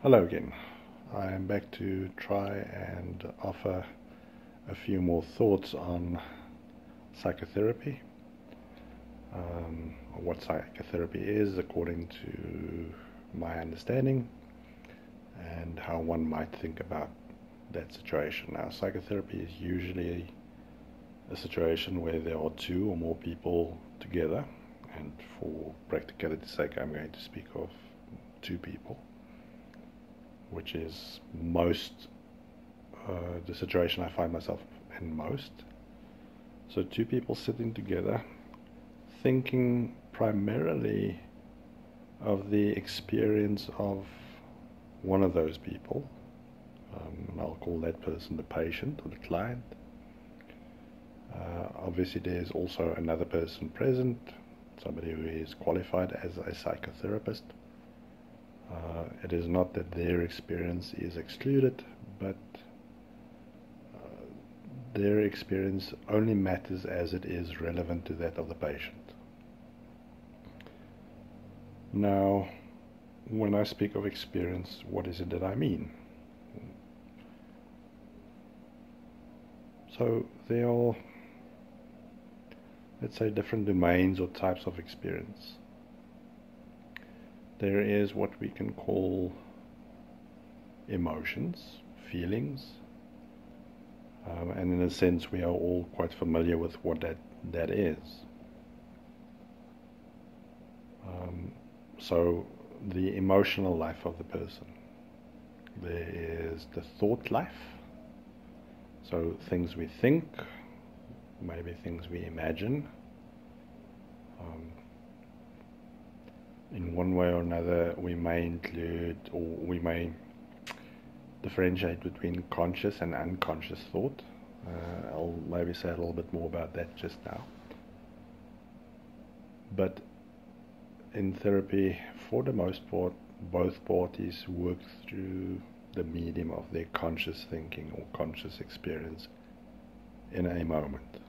Hello again. I am back to try and offer a few more thoughts on psychotherapy, or what psychotherapy is according to my understanding, and how one might think about that situation. Now, psychotherapy is usually a situation where there are two or more people together, and for practicality's sake I'm going to speak of two people, which is the situation I find myself in most. So two people sitting together, thinking primarily of the experience of one of those people. And I'll call that person the patient or the client. Obviously there's also another person present, somebody who is qualified as a psychotherapist. It is not that their experience is excluded, but their experience only matters as it is relevant to that of the patient. Now, when I speak of experience, what is it that I mean? So there are, let's say, different domains or types of experience. There is what we can call emotions, feelings, and in a sense we are all quite familiar with what that is. So the emotional life of the person. There is the thought life, so things we think, maybe things we imagine. In one way or another, we may include, or we may differentiate between conscious and unconscious thought. I'll maybe say a little bit more about that just now. But in therapy, for the most part, both parties work through the medium of their conscious thinking or conscious experience in a moment.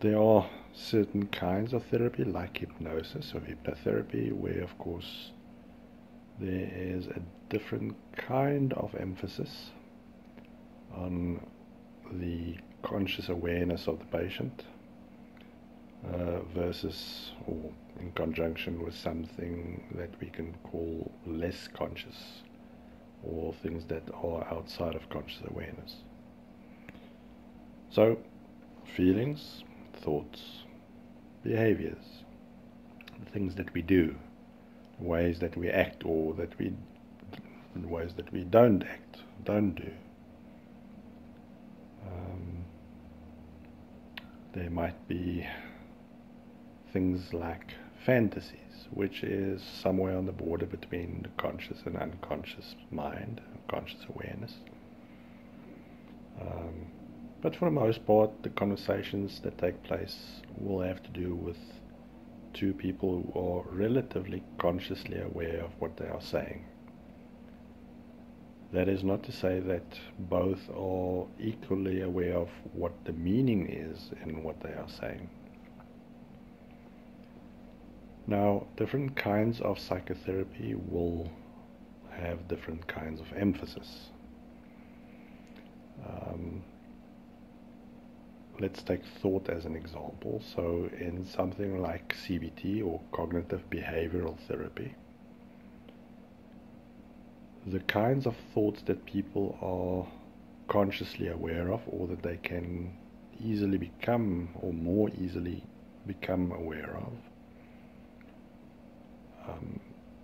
There are certain kinds of therapy, like hypnosis or hypnotherapy, where of course there is a different kind of emphasis on the conscious awareness of the patient versus, or in conjunction with, something that we can call less conscious, or things that are outside of conscious awareness. So feelings, thoughts, behaviors, things that we do, ways that we act, or ways that we don't act, don't do. There might be things like fantasies, which is somewhere on the border between the conscious and unconscious mind, conscious awareness. But for the most part, the conversations that take place will have to do with two people who are relatively consciously aware of what they are saying. That is not to say that both are equally aware of what the meaning is in what they are saying. Now, different kinds of psychotherapy will have different kinds of emphasis. Let's take thought as an example. So in something like CBT, or cognitive behavioral therapy, the kinds of thoughts that people are consciously aware of, or that they can easily become, or more easily become aware of,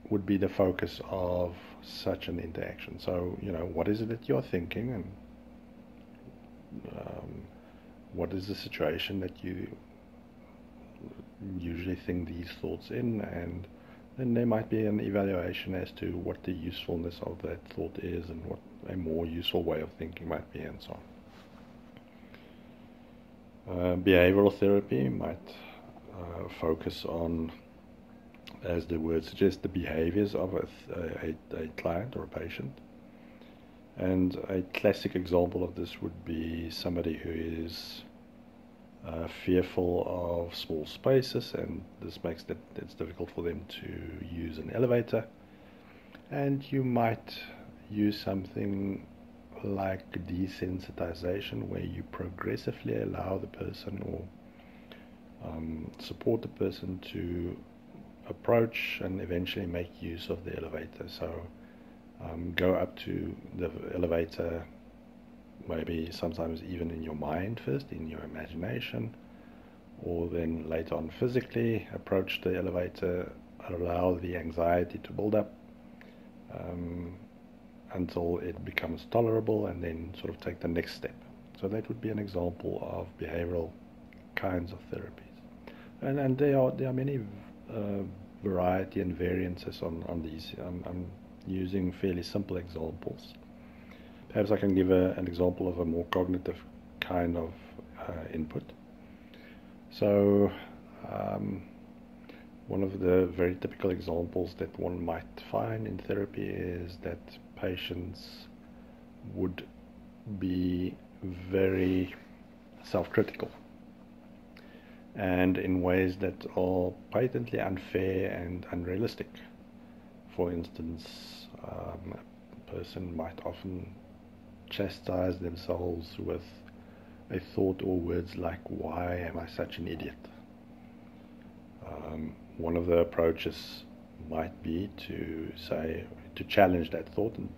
would be the focus of such an interaction. So, what is it that you're thinking, and what is the situation that you usually think these thoughts in, and then there might be an evaluation as to what the usefulness of that thought is, and what a more useful way of thinking might be, and so on. Behavioral therapy might focus on, as the word suggests, the behaviors of a client or a patient. And a classic example of this would be somebody who is fearful of small spaces, and this makes it's difficult for them to use an elevator. And you might use something like desensitization, where you progressively allow the person, or support the person to approach and eventually make use of the elevator. So go up to the elevator, maybe sometimes even in your mind first, in your imagination, or then later on physically approach the elevator, allow the anxiety to build up until it becomes tolerable, and then sort of take the next step. So that would be an example of behavioral kinds of therapies. And there are many variety and variances on these. I'm using fairly simple examples. Perhaps I can give an example of a more cognitive kind of input. So one of the very typical examples that one might find in therapy is that patients would be very self-critical, and in ways that are patently unfair and unrealistic. For instance, a person might often chastise themselves with a thought or words like, "Why am I such an idiot?" One of the approaches might be to challenge that thought, and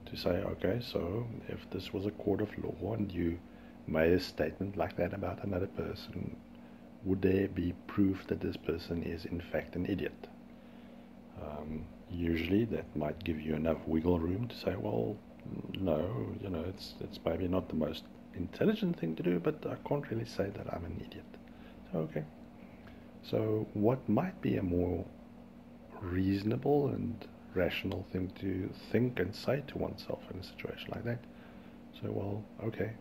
to say, okay, so if this was a court of law and you made a statement like that about another person, would there be proof that this person is in fact an idiot? Usually that might give you enough wiggle room to say, well, no, it's maybe not the most intelligent thing to do, but I can't really say that I'm an idiot. So, okay. So what might be a more reasonable and rational thing to think and say to oneself in a situation like that? So, well, okay,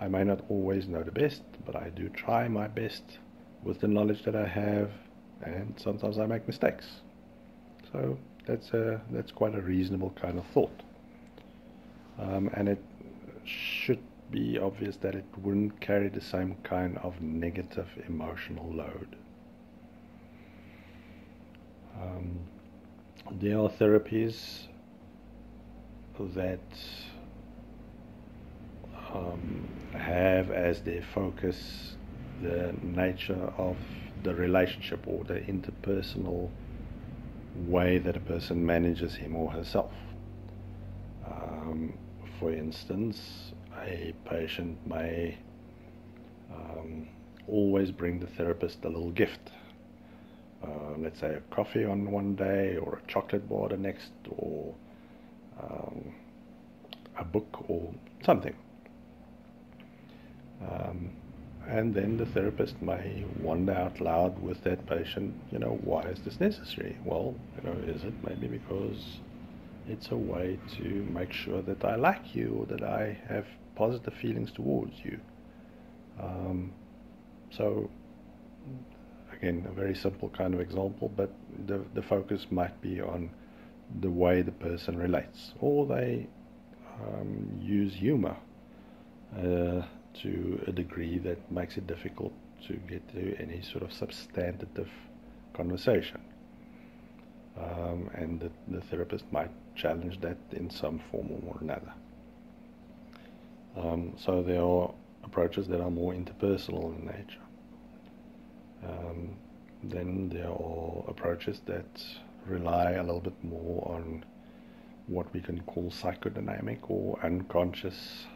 I may not always know the best, but I do try my best with the knowledge that I have, and sometimes I make mistakes. So that's quite a reasonable kind of thought. And it should be obvious that it wouldn't carry the same kind of negative emotional load. There are therapies that have as their focus the nature of the relationship, or the interpersonal way that a person manages him or herself. For instance, a patient may always bring the therapist a little gift. Let's say a coffee on one day, or a chocolate bar the next, or a book or something. And then the therapist may wonder out loud with that patient, why is this necessary? Well, is it maybe because it's a way to make sure that I like you, or that I have positive feelings towards you? So again, a very simple kind of example, but the focus might be on the way the person relates, or they use humor to a degree that makes it difficult to get to any sort of substantive conversation. And the therapist might challenge that in some form or another. So there are approaches that are more interpersonal in nature. Then there are approaches that rely a little bit more on what we can call psychodynamic, or unconscious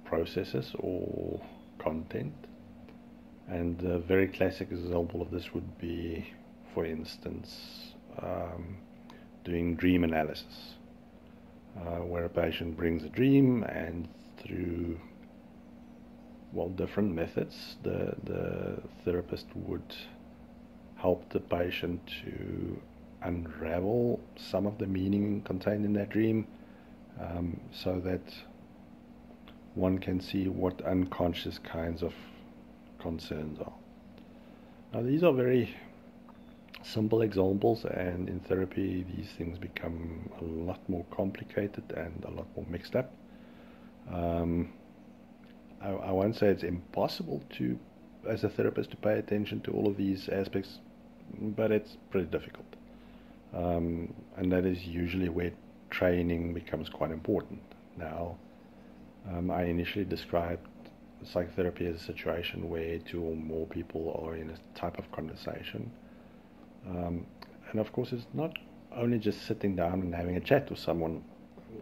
processes or content. And a very classic example of this would be, for instance, doing dream analysis, where a patient brings a dream, and through different methods, the therapist would help the patient to unravel some of the meaning contained in that dream, so that one can see what unconscious kinds of concerns are. Now, these are very simple examples, and in therapy these things become a lot more complicated and a lot more mixed up. I won't say it's impossible to, as a therapist, to pay attention to all of these aspects, but it's pretty difficult. and that is usually where training becomes quite important. Now, I initially described psychotherapy as a situation where two or more people are in a type of conversation. And of course, it's not only just sitting down and having a chat with someone,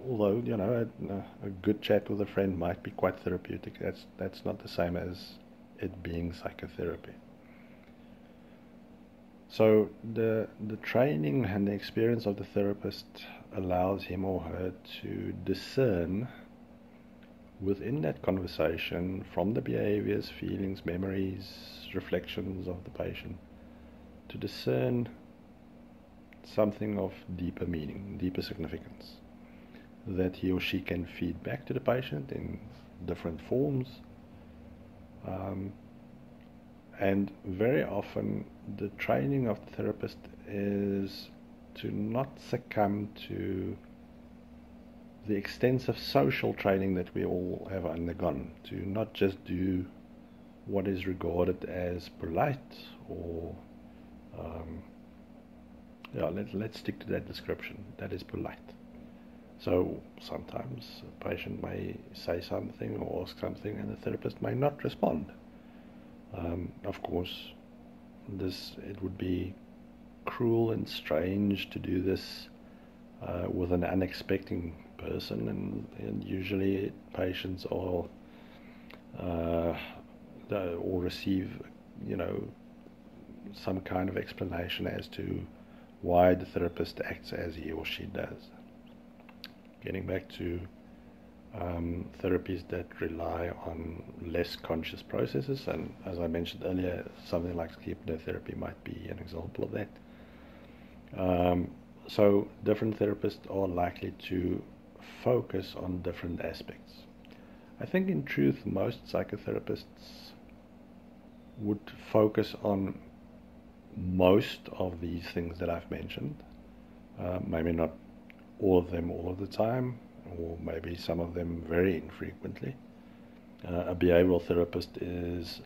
although, a good chat with a friend might be quite therapeutic. That's not the same as it being psychotherapy. So the training and the experience of the therapist allows him or her to discern within that conversation, from the behaviors, feelings, memories, reflections of the patient, to discern something of deeper meaning, deeper significance, that he or she can feed back to the patient in different forms. And very often the training of the therapist is to not succumb to the extensive social training that we all have undergone, to not just do what is regarded as polite or let's stick to that description. That is polite. So sometimes a patient may say something or ask something and the therapist may not respond. Of course, it would be cruel and strange to do this with an unexpected person, and usually patients or receive, some kind of explanation as to why the therapist acts as he or she does. Getting back to therapies that rely on less conscious processes, and as I mentioned earlier, something like hypnotherapy might be an example of that. So different therapists are likely to focus on different aspects. I think in truth most psychotherapists would focus on most of these things that I've mentioned, maybe not all of them all of the time, or maybe some of them very infrequently. A behavioral therapist is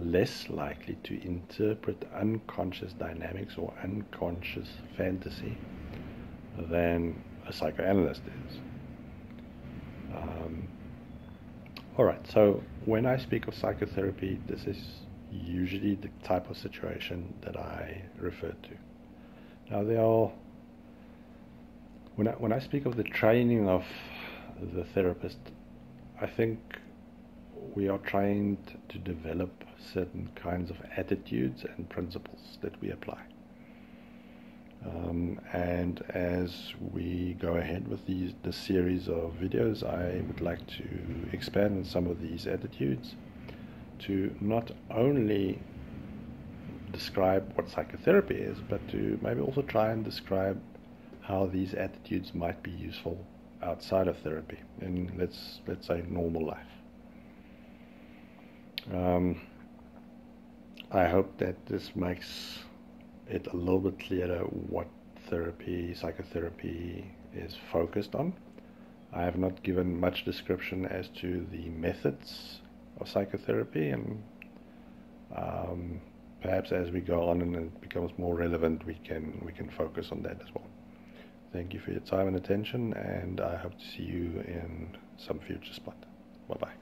less likely to interpret unconscious dynamics or unconscious fantasy than a psychoanalyst is. Alright, so when I speak of psychotherapy, this is usually the type of situation that I refer to. Now, when I speak of the training of the therapist, I think we are trained to develop certain kinds of attitudes and principles that we apply. And as we go ahead with this series of videos, I would like to expand on some of these attitudes to not only describe what psychotherapy is, but to maybe also try and describe how these attitudes might be useful outside of therapy in, let's say, normal life. I hope that this makes it a little bit clearer what psychotherapy is focused on. I have not given much description as to the methods of psychotherapy, and perhaps as we go on and it becomes more relevant, we can focus on that as well. Thank you for your time and attention, and I hope to see you in some future spot. Bye-bye.